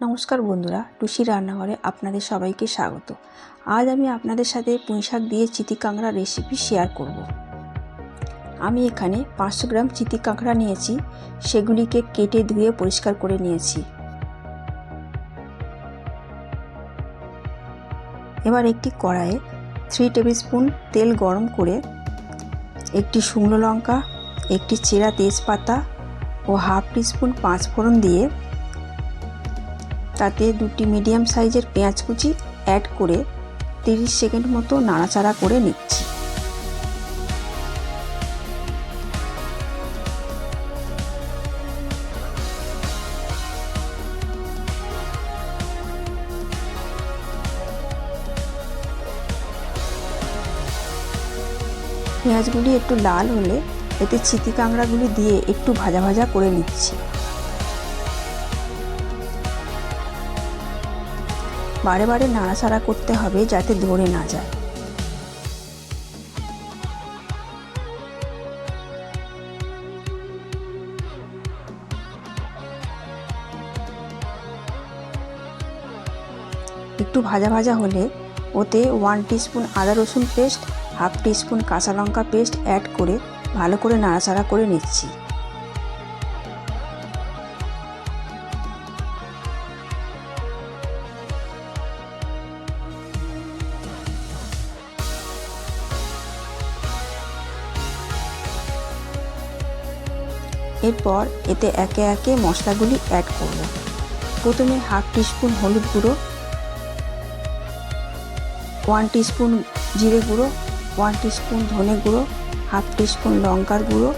নমস্কার বন্ধুরা, টুসি রান্নাঘরে আপনাদের সবাইকে স্বাগত। আজ আমি আপনাদের সাথে পুঁইশাক দিয়ে চিতি কাঁকড়া রেসিপি শেয়ার করব। আমি এখানে 500 গ্রাম চিতি কাঁকড়া নিয়েছি, সেগুলিকে কেটে ধুয়ে পরিষ্কার করে নিয়েছি। এবার একটি কড়াইয়ে 3 টেবিল স্পুন তেল গরম করে একটি শুকনো লঙ্কা, একটি চেরা তেজপাতা ও হাফ টিস্পুন পাঁচফোড়ন দিয়ে তাতে 2টি মিডিয়াম সাইজের পেঁয়াজ কুচি অ্যাড করে 30 সেকেন্ড মতো নাড়াচাড়া করে নিচ্ছি। পেঁয়াজগুলি একটু লাল হলে এতে চিতি কাঁকড়াগুলি দিয়ে একটু ভাজা ভাজা করে নিচ্ছি। বারে বারে নাড়াচাড়া করতে হবে যাতে ধরে না যায়। একটু ভাজা ভাজা হলে ওতে 1 টিস্পুন আদা রসুন পেস্ট, হাফ টিস্পুন কাঁচা লঙ্কা পেস্ট অ্যাড করে ভালো করে নাড়াচাড়া করে নিচ্ছি। এরপর এতে একে একে মশলাগুলি অ্যাড করব। প্রথমে হাফ টিস্পুন হলুদ গুঁড়ো, 1 টিস্পুন জিরে গুঁড়ো, 1 টিস্পুন ধনে গুঁড়ো, হাফ টিস্পুন লঙ্কার গুঁড়ো,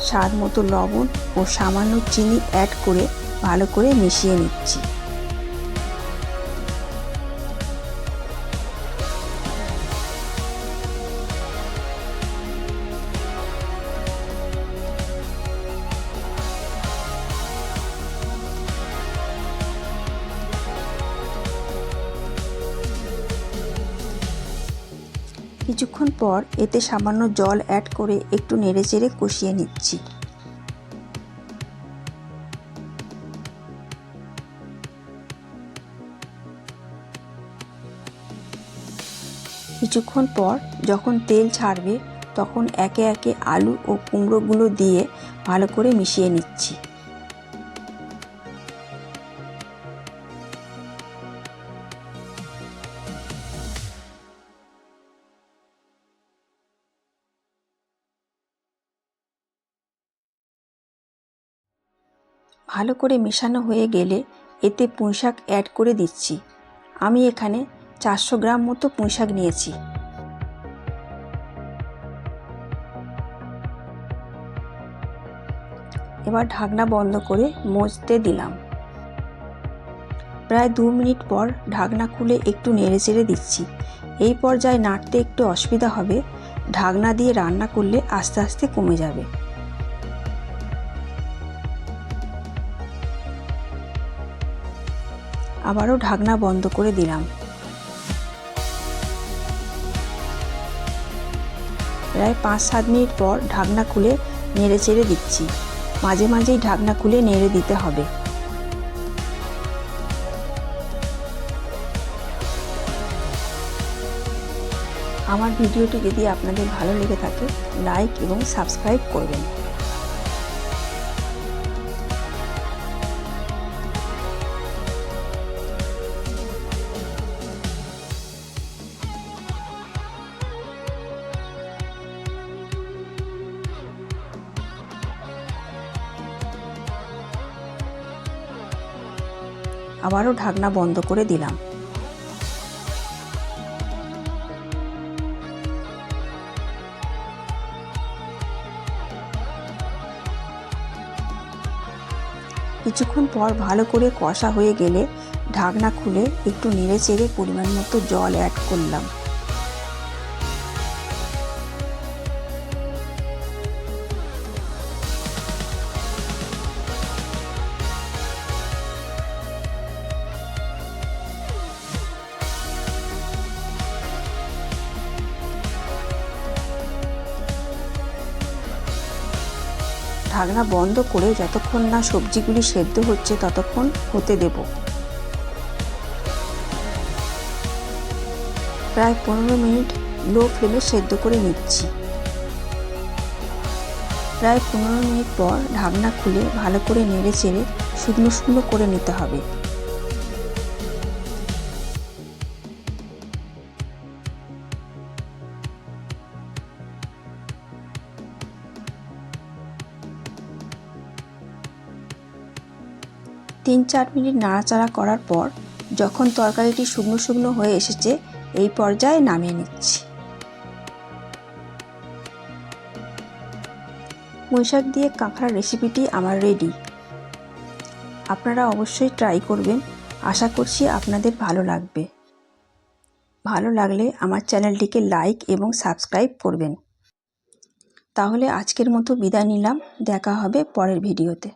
স্বাদ মতো লবণ ও সামান্য চিনি অ্যাড করে ভালো করে মিশিয়ে নিচ্ছি। কিছুক্ষণ পর এতে সামান্য জল অ্যাড করে একটু নেড়েচেড়ে কষিয়ে নিচ্ছি। কিছুক্ষণ পর যখন তেল ছাড়বে তখন একে একে আলু ও কুমড়োগুলো দিয়ে ভালো করে মিশিয়ে নিচ্ছি। ভালো করে মেশানো হয়ে গেলে এতে পুঁইশাক অ্যাড করে দিচ্ছি। আমি এখানে 400 গ্রাম মতো পুঁইশাক নিয়েছি। এবার ঢাকনা বন্ধ করে মজতে দিলাম। প্রায় 2 মিনিট পর ঢাকনা খুলে একটু নেড়েচেড়ে দিচ্ছি। এই পর্যায়ে নাড়তে একটু অসুবিধা হবে, ঢাকনা দিয়ে রান্না করলে আস্তে আস্তে কমে যাবে। আবারও ঢাকনা বন্ধ করে দিলাম। প্রায় 5-7 মিনিট পর ঢাকনা খুলে নেড়ে চেড়ে দিচ্ছি। মাঝে মাঝেই ঢাকনা খুলে নেড়ে দিতে হবে। আমার ভিডিওটি যদি আপনাদের ভালো লেগে থাকে লাইক এবং সাবস্ক্রাইব করবেন। আবারও ঢাকনা বন্ধ করে দিলাম। কিছুক্ষণ পর ভালো করে কষা হয়ে গেলে ঢাকনা খুলে একটু নেড়ে চেড়ে পরিমাণ মতো জল অ্যাড করলাম। ঢাকনা বন্ধ করে যতক্ষণ না সবজিগুলি সেদ্ধ হচ্ছে ততক্ষণ হতে দেব। প্রায় 15 মিনিট লো ফ্লেমে সেদ্ধ করে নিচ্ছি। প্রায় 15 মিনিট পর ঢাকনা খুলে ভালো করে নেড়ে চেড়ে শুকনো শুকনো করে নিতে হবে। তিন চার মিনিট নাড়াচাড়া করার পর যখন তরকারিটি শুকনো শুকনো হয়ে এসেছে, এই পর্যায়ে নামিয়ে নিচ্ছি। পুঁইশাক দিয়ে কাঁকড়ার রেসিপিটি আমার রেডি। আপনারা অবশ্যই ট্রাই করবেন। আশা করছি আপনাদের ভালো লাগবে। ভালো লাগলে আমার চ্যানেলটিকে লাইক এবং সাবস্ক্রাইব করবেন। তাহলে আজকের মতো বিদায় নিলাম। দেখা হবে পরের ভিডিওতে।